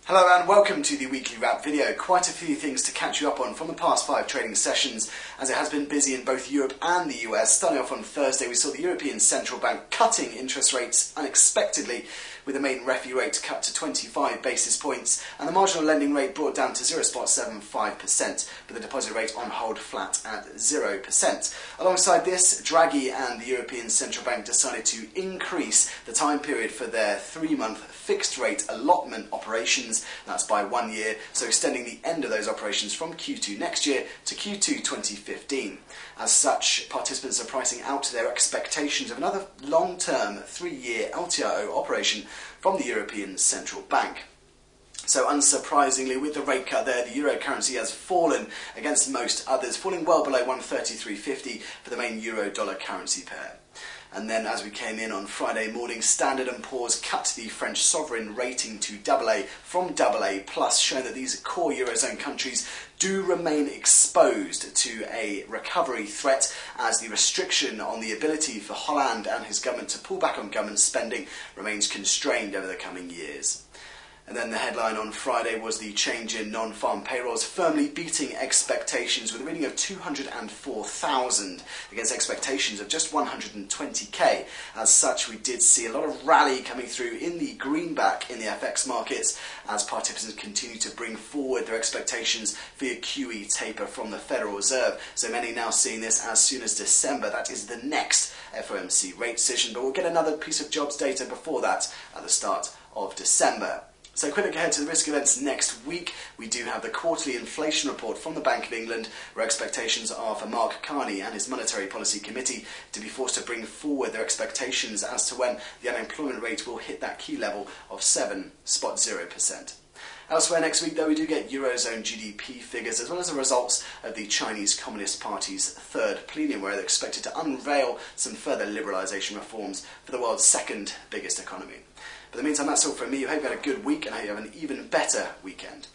Hello and welcome to the weekly wrap video. Quite a few things to catch you up on from the past 5 trading sessions, as it has been busy in both Europe and the US. Starting off on Thursday, we saw the European Central Bank cutting interest rates unexpectedly, with the main refi rate cut to 25 basis points and the marginal lending rate brought down to 0.75%, but the deposit rate on hold flat at 0%. Alongside this, Draghi and the European Central Bank decided to increase the time period for their 3-month fixed rate allotment operations. That's by 1 year, so extending the end of those operations from Q2 next year to Q2 2015. As such, participants are pricing out their expectations of another long-term 3-year LTRO operation from the European Central Bank. So unsurprisingly, with the rate cut there, the euro currency has fallen against most others, falling well below 133.50 for the main euro-dollar currency pair. And then as we came in on Friday morning, Standard & Poor's cut the French sovereign rating to AA from AA+, showing that these core Eurozone countries do remain exposed to a recovery threat, as the restriction on the ability for Hollande and his government to pull back on government spending remains constrained over the coming years. And then the headline on Friday was the change in non-farm payrolls, firmly beating expectations with a reading of 204,000 against expectations of just 120k. As such, we did see a lot of rally coming through in the greenback in the FX markets as participants continue to bring forward their expectations for your QE taper from the Federal Reserve. So many now seeing this as soon as December. That is the next FOMC rate decision, but we'll get another piece of jobs data before that at the start of December. So quick look ahead to the risk events next week. We do have the quarterly inflation report from the Bank of England, where expectations are for Mark Carney and his Monetary Policy Committee to be forced to bring forward their expectations as to when the unemployment rate will hit that key level of 7.0%. Elsewhere next week, though, we do get Eurozone GDP figures, as well as the results of the Chinese Communist Party's third plenum, where they're expected to unveil some further liberalisation reforms for the world's second biggest economy. But in the meantime, that's all from me. I hope you had a good week, and I hope you have an even better weekend.